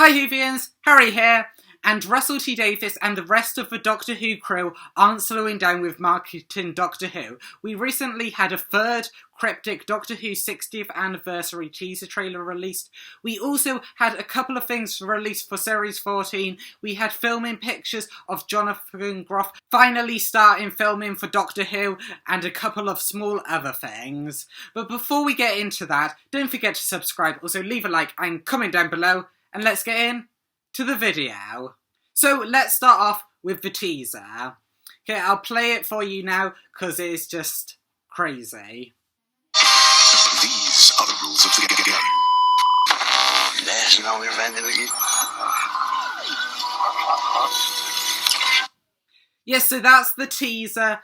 Hi Whovians, Harry here, and Russell T Davies and the rest of the Doctor Who crew aren't slowing down with marketing Doctor Who. We recently had a third cryptic Doctor Who 60th anniversary teaser trailer released. We also had a couple of things released for Series 14. We had filming pictures of Jonathan Groff finally starting filming for Doctor Who, and a couple of small other things. But before we get into that, don't forget to subscribe, also leave a like and comment down below. And let's get in to the video. So let's start off with the teaser. Okay, I'll play it for you now because it's just crazy. These are the rules of the game. There's no revenge. Yes, so that's the teaser.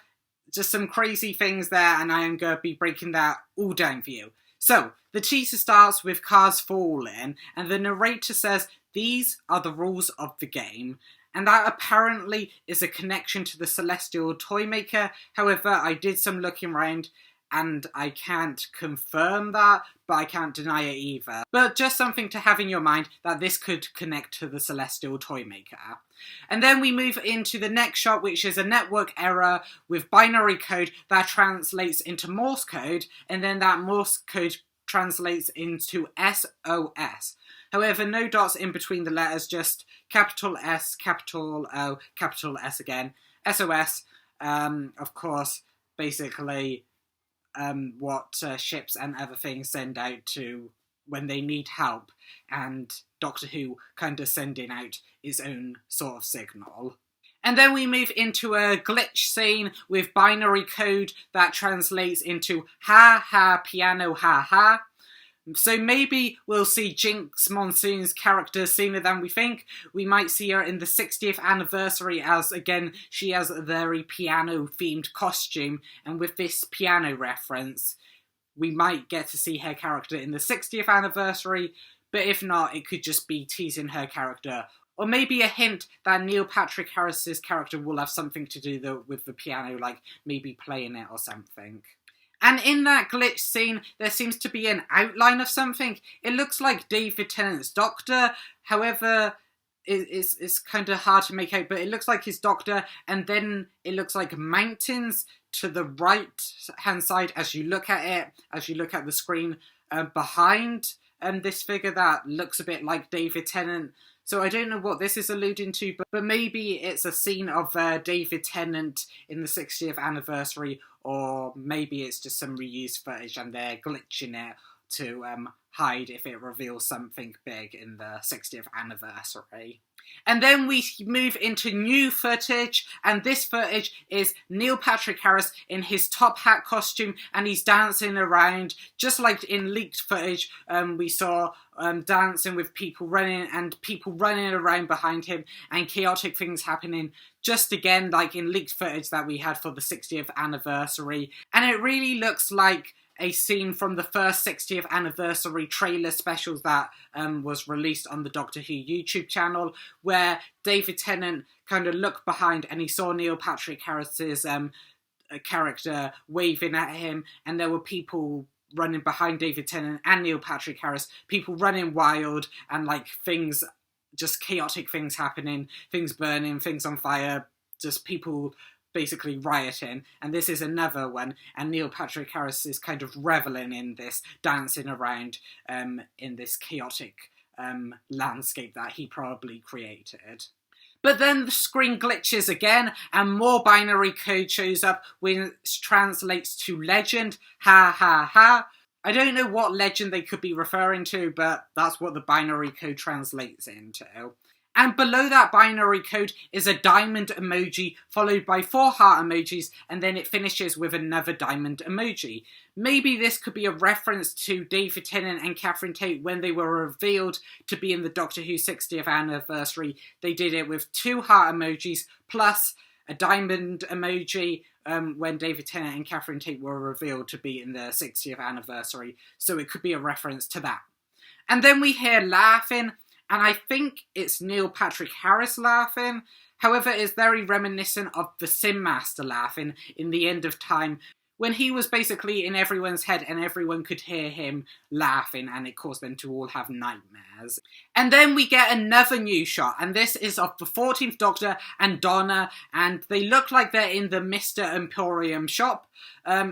Just some crazy things there, and I am going to be breaking that all down for you. So, the teaser starts with cars falling, and the narrator says, "These are the rules of the game." And that apparently is a connection to the Celestial Toymaker. However, I did some looking around, and I can't confirm that, but I can't deny it either. But just something to have in your mind, that this could connect to the Celestial Toymaker. And then we move into the next shot, which is a network error with binary code that translates into Morse code, and then that Morse code translates into SOS. However, no dots in between the letters, just capital S, capital O, capital S again. SOS, of course, basically what ships and other things send out to when they need help, and Doctor Who kind of sending out its own sort of signal. And then we move into a glitch scene with binary code that translates into ha ha piano ha ha. So maybe we'll see Jinx Monsoon's character sooner than we think. We might see her in the 60th anniversary as, again, she has a very piano-themed costume. And with this piano reference, we might get to see her character in the 60th anniversary. But if not, it could just be teasing her character. Or maybe a hint that Neil Patrick Harris's character will have something to do with the piano, like maybe playing it or something. And in that glitch scene, there seems to be an outline of something. It looks like David Tennant's Doctor. However, it's kind of hard to make out, but it looks like his Doctor, and then it looks like mountains to the right-hand side as you look at it, as you look at the screen behind this figure that looks a bit like David Tennant. So I don't know what this is alluding to, but maybe it's a scene of David Tennant in the 60th anniversary, or maybe it's just some reused footage and they're glitching it to hide if it reveals something big in the 60th anniversary. And then we move into new footage, and this footage is Neil Patrick Harris in his top hat costume, and he's dancing around, just like in leaked footage we saw dancing with people running, and people running around behind him, and chaotic things happening, just again like in leaked footage that we had for the 60th anniversary. And it really looks like a scene from the first 60th anniversary trailer specials that was released on the Doctor Who YouTube channel, where David Tennant kind of looked behind and he saw Neil Patrick Harris's character waving at him, and there were people running behind David Tennant and Neil Patrick Harris, people running wild, and like things, just chaotic things happening, things burning, things on fire, just people basically rioting. And this is another one, and Neil Patrick Harris is kind of reveling in this, dancing around in this chaotic landscape that he probably created. But then the screen glitches again, and more binary code shows up, which translates to legend, ha ha ha. I don't know what legend they could be referring to, but that's what the binary code translates into. And below that binary code is a diamond emoji, followed by 4 heart emojis, and then it finishes with another diamond emoji. Maybe this could be a reference to David Tennant and Catherine Tate when they were revealed to be in the Doctor Who 60th anniversary. They did it with 2 heart emojis, plus a diamond emoji when David Tennant and Catherine Tate were revealed to be in the 60th anniversary. So it could be a reference to that. And then we hear laughing, and I think it's Neil Patrick Harris laughing. However, it's very reminiscent of the Sin Master laughing in The End of Time, when he was basically in everyone's head and everyone could hear him laughing, and it caused them to all have nightmares. And then we get another new shot, and this is of the 14th Doctor and Donna, and they look like they're in the Mr. Emporium shop.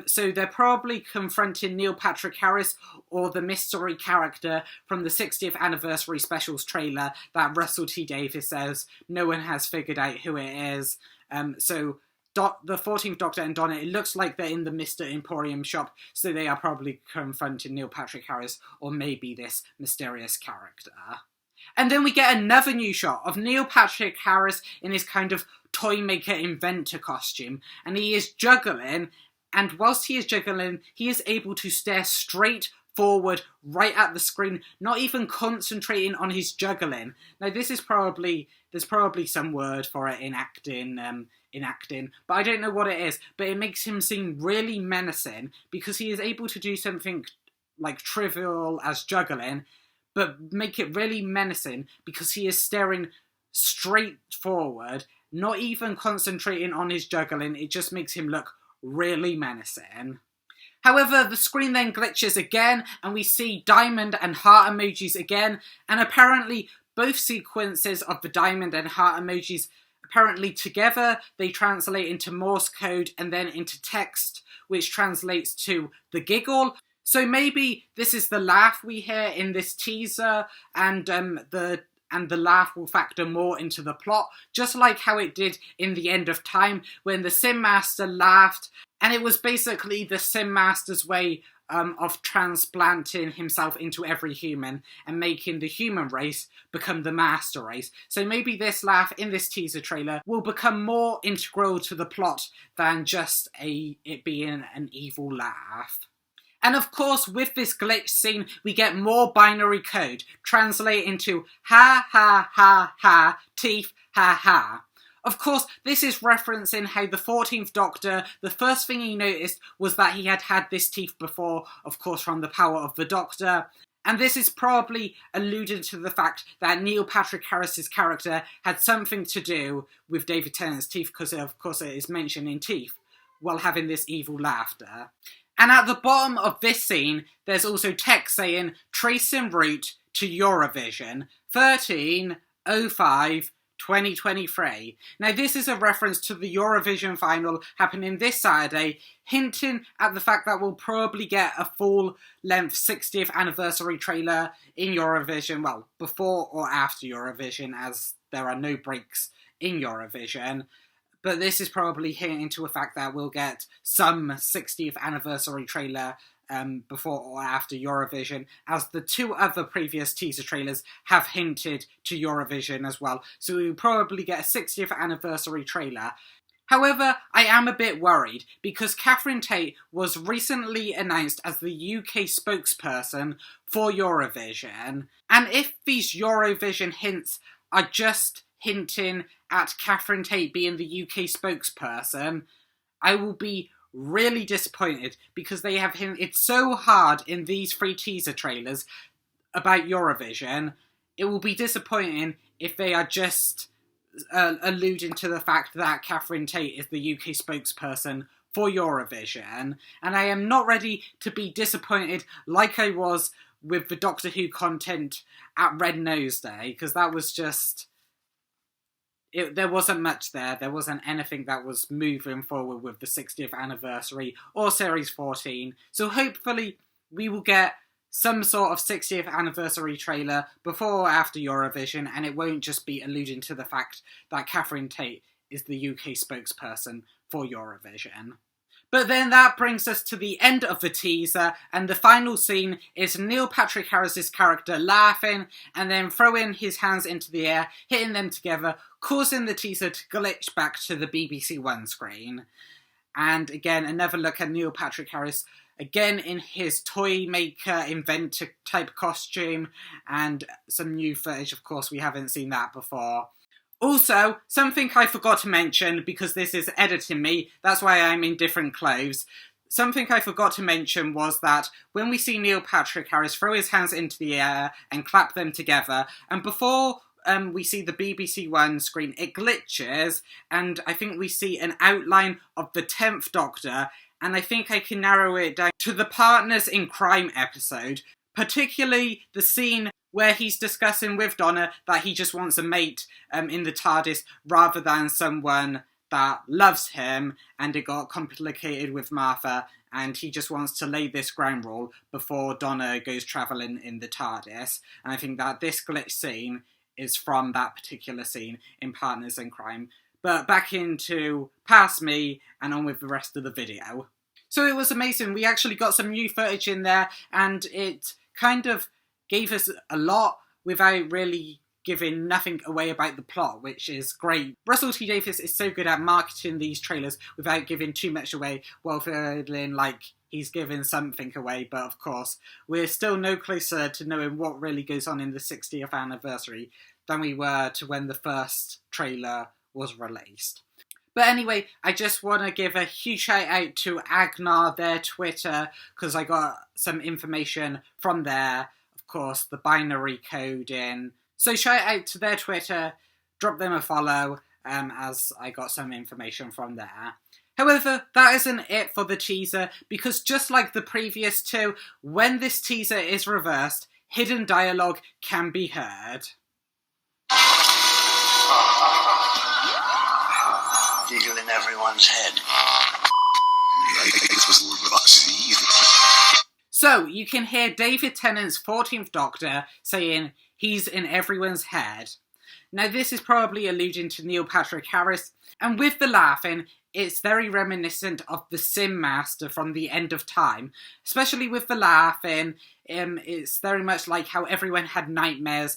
So they're probably confronting Neil Patrick Harris or the mystery character from the 60th anniversary specials trailer that Russell T Davies says no one has figured out who it is. So the 14th Doctor and Donna, it looks like they're in the Mr. Emporium shop, so they are probably confronting Neil Patrick Harris or maybe this mysterious character. And then we get another new shot of Neil Patrick Harris in his kind of toy maker inventor costume, and he is juggling, and whilst he is juggling, he is able to stare straight forward right at the screen, not even concentrating on his juggling. Now there's probably some word for it in acting, but I don't know what it is, but it makes him seem really menacing because he is able to do something like trivial as juggling, but make it really menacing because he is staring straight forward, not even concentrating on his juggling. It just makes him look really menacing. However, the screen then glitches again, and we see diamond and heart emojis again, and apparently both sequences of the diamond and heart emojis, apparently together, they translate into Morse code and then into text, which translates to the giggle. So maybe this is the laugh we hear in this teaser, and the laugh will factor more into the plot, just like how it did in The End of Time, when the Sim Master laughed, and it was basically the Sim Master's way of transplanting himself into every human and making the human race become the master race. So maybe this laugh in this teaser trailer will become more integral to the plot than just it being an evil laugh. And of course, with this glitch scene, we get more binary code, translate into ha ha ha ha, teeth ha ha. Of course, this is referencing how the 14th Doctor, the first thing he noticed was that he had this teeth before, of course from the power of the Doctor. And this is probably alluding to the fact that Neil Patrick Harris's character had something to do with David Tennant's teeth, because of course it is mentioned in teeth, while having this evil laughter. And at the bottom of this scene, there's also text saying, trace en route to Eurovision, 13/05, 2023. Now this is a reference to the Eurovision final happening this Saturday, hinting at the fact that we'll probably get a full-length 60th anniversary trailer in Eurovision, well, before or after Eurovision, as there are no breaks in Eurovision. But this is probably hinting to a fact that we'll get some 60th anniversary trailer before or after Eurovision, as the two other previous teaser trailers have hinted to Eurovision as well. So we'll probably get a 60th anniversary trailer. However, I am a bit worried because Catherine Tate was recently announced as the UK spokesperson for Eurovision. And if these Eurovision hints are just hinting at Catherine Tate being the UK spokesperson, I will be really disappointed because they have hinted so hard in these 3 teaser trailers about Eurovision. It will be disappointing if they are just alluding to the fact that Catherine Tate is the UK spokesperson for Eurovision, and I am not ready to be disappointed like I was with the Doctor Who content at Red Nose Day, because that was just... there wasn't much there. There wasn't anything that was moving forward with the 60th anniversary or Series 14. So hopefully we will get some sort of 60th anniversary trailer before or after Eurovision, and it won't just be alluding to the fact that Catherine Tate is the UK spokesperson for Eurovision. But then that brings us to the end of the teaser, and the final scene is Neil Patrick Harris's character laughing and then throwing his hands into the air, hitting them together, causing the teaser to glitch back to the BBC One screen. And again, another look at Neil Patrick Harris, again in his toy maker inventor type costume, and some new footage. Of course, we haven't seen that before. Also, something I forgot to mention, because this is editing me, that's why I'm in different clothes. Something I forgot to mention was that when we see Neil Patrick Harris throw his hands into the air and clap them together, and before we see the BBC One screen, it glitches, and I think we see an outline of the 10th Doctor and I think I can narrow it down to the Partners in Crime episode, particularly the scene where he's discussing with Donna that he just wants a mate in the TARDIS rather than someone that loves him, and it got complicated with Martha, and he just wants to lay this ground rule before Donna goes travelling in the TARDIS. And I think that this glitch scene is from that particular scene in Partners in Crime. But back into Past Me and on with the rest of the video. So it was amazing. We actually got some new footage in there, and it kind of gave us a lot without really giving nothing away about the plot, which is great. Russell T Davies is so good at marketing these trailers without giving too much away, while feeling like he's giving something away. But of course, we're still no closer to knowing what really goes on in the 60th anniversary than we were to when the first trailer was released. But anyway, I just want to give a huge shout out to Agnar, their Twitter, because I got some information from there. Of course, the binary coding. So shout out to their Twitter, drop them a follow, as I got some information from there. However, that isn't it for the teaser, because just like the previous two, when this teaser is reversed, hidden dialogue can be heard. Eagle in everyone's head. So, you can hear David Tennant's 14th Doctor saying, "He's in everyone's head." Now, this is probably alluding to Neil Patrick Harris, and with the laughing, it's very reminiscent of the Sim Master from The End of Time. Especially with the laughing, it's very much like how everyone had nightmares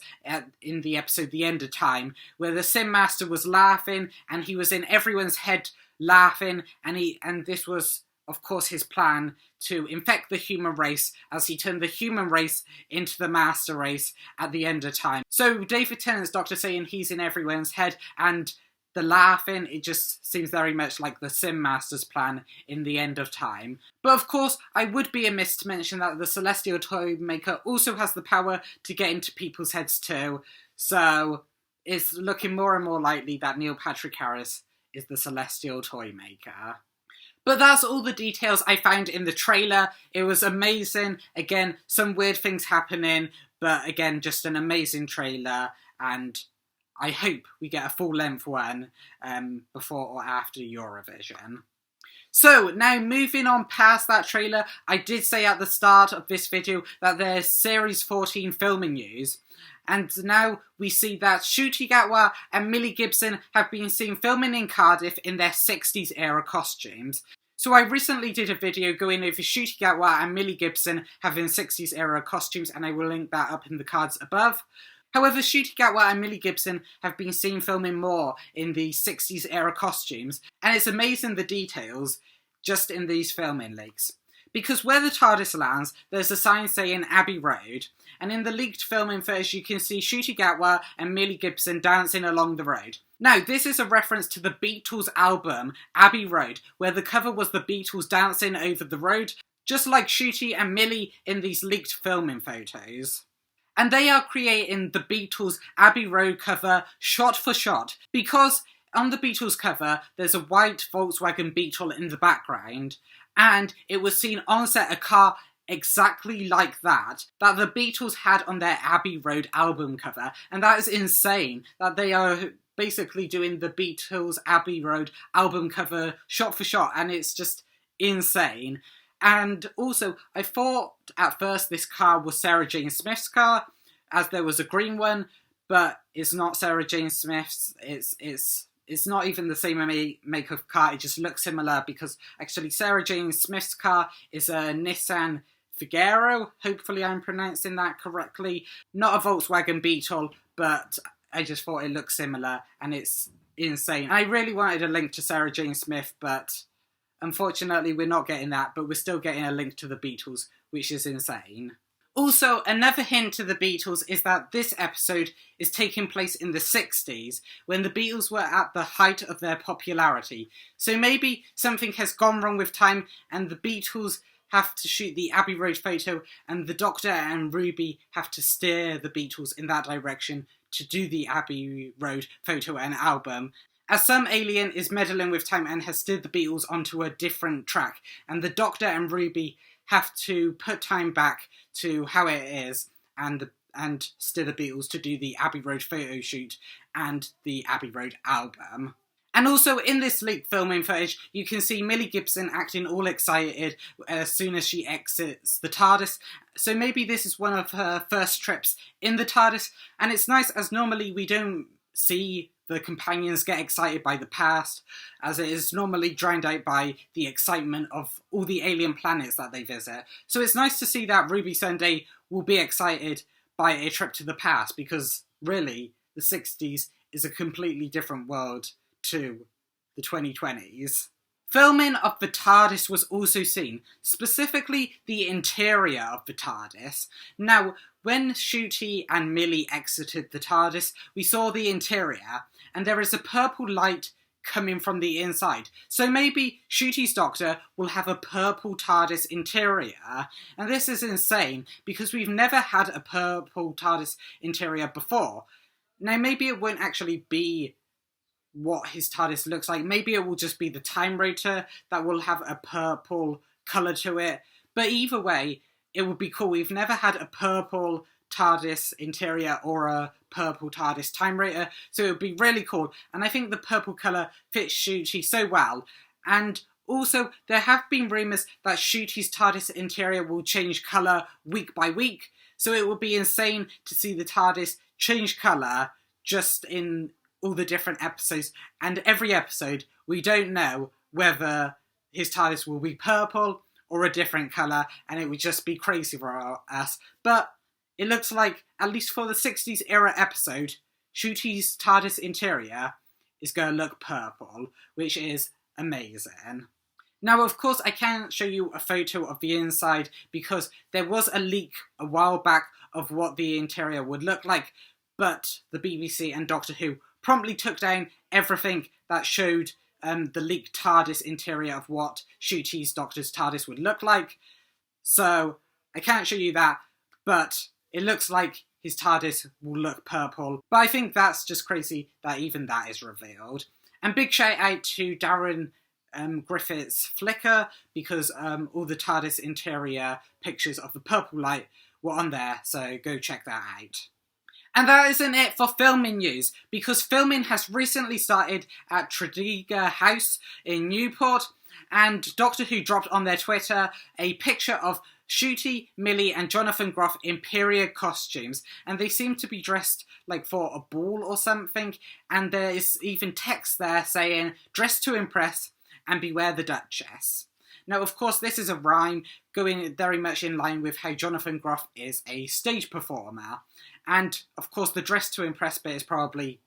in the episode The End of Time, where the Sim Master was laughing, and he was in everyone's head laughing, and this was, of course, his plan to infect the human race as he turned the human race into the master race at the end of time. So David Tennant's Doctor saying he's in everyone's head, and the laughing, it just seems very much like the Sim Master's plan in the end of time. But of course, I would be amiss to mention that the Celestial Toy Maker also has the power to get into people's heads too. So it's looking more and more likely that Neil Patrick Harris is the Celestial Toy Maker. But that's all the details I found in the trailer. It was amazing. Again, some weird things happening, but again, just an amazing trailer, and I hope we get a full-length one before or after Eurovision. So, now moving on past that trailer, I did say at the start of this video that there's Series 14 filming news. And now we see that Ncuti Gatwa and Millie Gibson have been seen filming in Cardiff in their 60s era costumes. So I recently did a video going over Ncuti Gatwa and Millie Gibson having 60s era costumes, and I will link that up in the cards above. However, Ncuti Gatwa and Millie Gibson have been seen filming more in the 60s era costumes, and it's amazing the details just in these filming leaks. Because where the TARDIS lands, there's a sign saying Abbey Road, and in the leaked filming footage you can see Ncuti Gatwa and Millie Gibson dancing along the road. Now, this is a reference to the Beatles album Abbey Road, where the cover was the Beatles dancing over the road, just like Ncuti and Millie in these leaked filming photos. And they are creating the Beatles Abbey Road cover shot for shot, because on the Beatles cover there's a white Volkswagen Beetle in the background, and it was seen on set a car exactly like that the Beatles had on their Abbey Road album cover, and that is insane that they are basically doing the Beatles Abbey Road album cover shot for shot, and it's just insane. And also, I thought at first this car was Sarah Jane Smith's car, as there was a green one, but it's not Sarah Jane Smith's. It's not even the same make of car, it just looks similar, because actually Sarah Jane Smith's car is a Nissan Figaro, hopefully I'm pronouncing that correctly. Not a Volkswagen Beetle, but I just thought it looked similar, and it's insane. I really wanted a link to Sarah Jane Smith, but unfortunately we're not getting that, but we're still getting a link to the Beatles, which is insane. Also, another hint to the Beatles is that this episode is taking place in the 60s, when the Beatles were at the height of their popularity. So maybe something has gone wrong with time, and the Beatles have to shoot the Abbey Road photo, and the Doctor and Ruby have to steer the Beatles in that direction to do the Abbey Road photo and album. as some alien is meddling with time and has steered the Beatles onto a different track, and the Doctor and Ruby have to put time back to how it is and steer the Beatles to do the Abbey Road photo shoot and the Abbey Road album. And also in this leaked filming footage, you can see Millie Gibson acting all excited as soon as she exits the TARDIS. So maybe this is one of her first trips in the TARDIS. And it's nice, as normally we don't see the companions get excited by the past, as it is normally drowned out by the excitement of all the alien planets that they visit. So it's nice to see that Ruby Sunday will be excited by a trip to the past, because really, the 60s is a completely different world to the 2020s. Filming of the TARDIS was also seen, specifically the interior of the TARDIS. Now, when Ncuti and Millie exited the TARDIS, we saw the interior, and there is a purple light coming from the inside. So maybe Ncuti's Doctor will have a purple TARDIS interior, and this is insane, because we've never had a purple TARDIS interior before. Now, maybe it won't actually be what his TARDIS looks like. Maybe it will just be the time rotor that will have a purple colour to it. But either way, it would be cool. We've never had a purple TARDIS interior or a purple TARDIS time rotor, so it would be really cool. And I think the purple colour fits Ncuti so well. And also, there have been rumours that Ncuti's TARDIS interior will change colour week by week, so it would be insane to see the TARDIS change colour just in all the different episodes, and every episode we don't know whether his TARDIS will be purple or a different colour, and it would just be crazy for us. But it looks like, at least for the 60s era episode, Ncuti's TARDIS interior is going to look purple, which is amazing. Now, of course, I can't show you a photo of the inside because there was a leak a while back of what the interior would look like, but the BBC and Doctor Who promptly took down everything that showed the leaked TARDIS interior of what Ncuti's Doctor's TARDIS would look like. So I can't show you that, but it looks like his TARDIS will look purple. But I think that's just crazy that even that is revealed. And big shout out to Darren Griffith's Flickr, because all the TARDIS interior pictures of the purple light were on there, so go check that out. And that isn't it for filming news, because filming has recently started at Tredegar House in Newport, and Doctor Who dropped on their Twitter a picture of Ncuti, Millie and Jonathan Groff in period costumes, and they seem to be dressed like for a ball or something, and there is even text there saying, "Dress to impress and beware the Duchess." Now, of course, this is a rhyme going very much in line with how Jonathan Groff is a stage performer. And, of course, the dress to impress bit is probably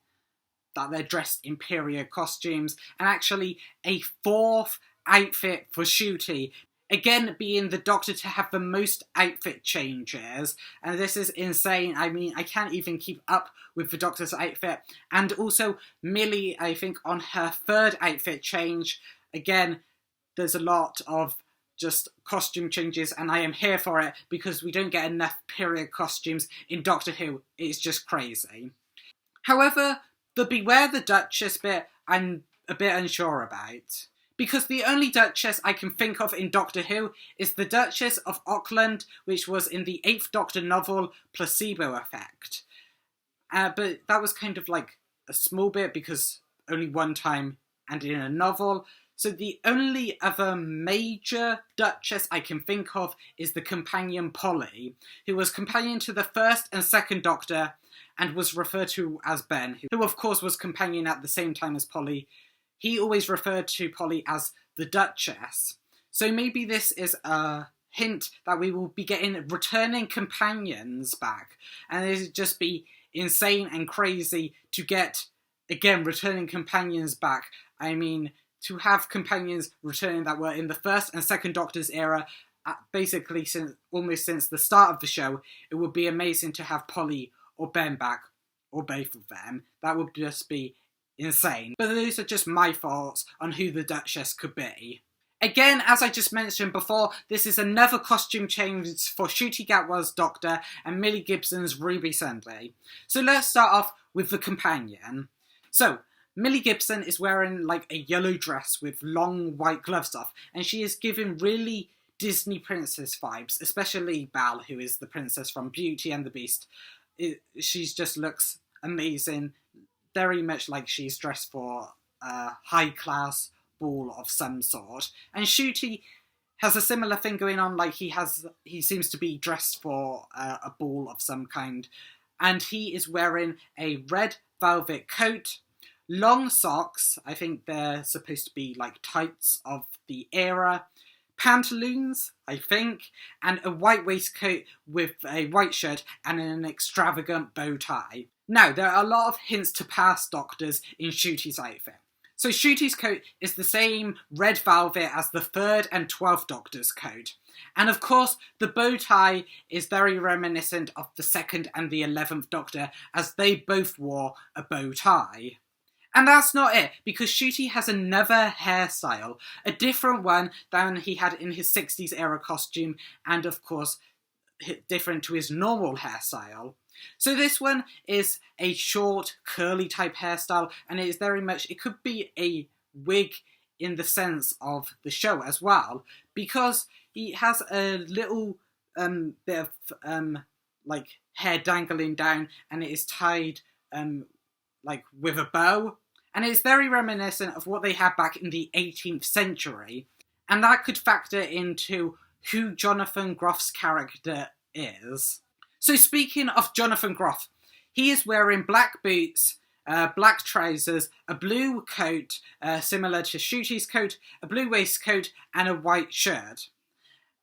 that they're dressed in period costumes. And actually, a fourth outfit for Ncuti. Again, being the Doctor to have the most outfit changes. And this is insane. I mean, I can't even keep up with the Doctor's outfit. And also, Millie, I think, on her third outfit change. Again, there's a lot of just costume changes, and I am here for it because we don't get enough period costumes in Doctor Who. It's just crazy. However, the Beware the Duchess bit, I'm a bit unsure about. Because the only Duchess I can think of in Doctor Who is the Duchess of Auckland, which was in the 8th Doctor novel, Placebo Effect. But that was kind of like a small bit because only one time and in a novel. So the only other major Duchess I can think of is the companion Polly, who was companion to the 1st and 2nd Doctor and was referred to as Ben, who of course was companion at the same time as Polly. He always referred to Polly as the Duchess. So maybe this is a hint that we will be getting returning companions back. And it would just be insane and crazy to get, again, returning companions back. I mean, to have companions returning that were in the 1st and 2nd Doctor's era, basically almost since the start of the show, it would be amazing to have Polly or Ben back, or both of them. That would just be insane. But those are just my thoughts on who the Duchess could be. Again, as I just mentioned before, this is another costume change for Ncuti Gatwa's Doctor and Millie Gibson's Ruby Sunday. So let's start off with the companion. So, Millie Gibson is wearing like a yellow dress with long white gloves off, and she is giving really Disney princess vibes, especially Belle, who is the princess from Beauty and the Beast. She just looks amazing, very much like she's dressed for a high-class ball of some sort. And Shooty has a similar thing going on, like he seems to be dressed for a ball of some kind, and he is wearing a red velvet coat, long socks, I think they're supposed to be like tights of the era, pantaloons, I think, and a white waistcoat with a white shirt and an extravagant bow tie. Now, there are a lot of hints to past Doctors in Shooty's outfit. So Shooty's coat is the same red velvet as the 3rd and 12th Doctor's coat. And of course, the bow tie is very reminiscent of the 2nd and the 11th Doctor, as they both wore a bow tie. And that's not it, because Shooty has another hairstyle, a different one than he had in his 60s era costume, and of course, different to his normal hairstyle. So this one is a short, curly type hairstyle, and it is very much, it could be a wig in the sense of the show as well, because he has a little bit of like hair dangling down, and it is tied like with a bow, and it's very reminiscent of what they had back in the 18th century, and that could factor into who Jonathan Groff's character is. So speaking of Jonathan Groff, he is wearing black boots, black trousers, a blue coat, similar to Shooty's coat, a blue waistcoat, and a white shirt.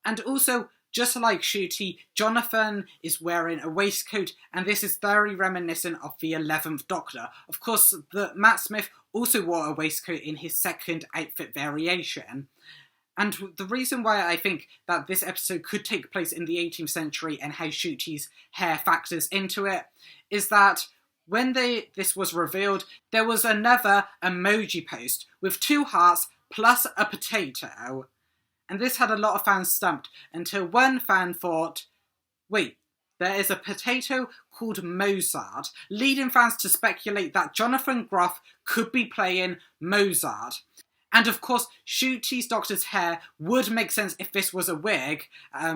And also, just like Shooty, Jonathan is wearing a waistcoat, and this is very reminiscent of the 11th Doctor. Of course, Matt Smith also wore a waistcoat in his 2nd outfit variation. And the reason why I think that this episode could take place in the 18th century and how Shooty's hair factors into it is that when this was revealed, there was another emoji post with 2 hearts plus a potato. And this had a lot of fans stumped until one fan thought, wait, there is a potato called Mozart, leading fans to speculate that Jonathan Groff could be playing Mozart. And of course, Shooty's Doctor's hair would make sense if this was a wig,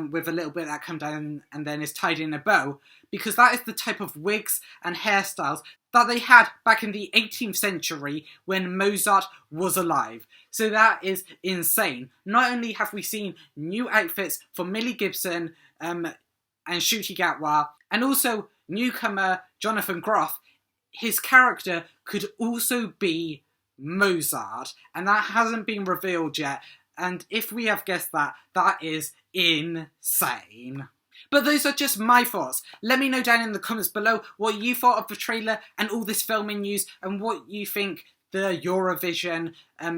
with a little bit that comes down and then is tied in a bow, because that is the type of wigs and hairstyles that they had back in the 18th century when Mozart was alive. So that is insane. Not only have we seen new outfits for Millie Gibson and Shooty Gatwa, and also newcomer Jonathan Groff, his character could also be Mozart, and that hasn't been revealed yet, and if we have guessed that, that is insane. But those are just my thoughts. Let me know down in the comments below what you thought of the trailer and all this filming news, and what you think the Eurovision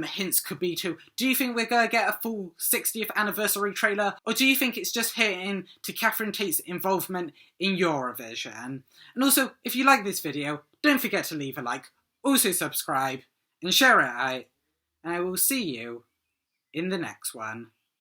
hints could be to. Do you think we're going to get a full 60th anniversary trailer, or do you think it's just hitting to Catherine Tate's involvement in Eurovision? And also, if you like this video, don't forget to leave a like, also subscribe, and share it out, and I will see you in the next one.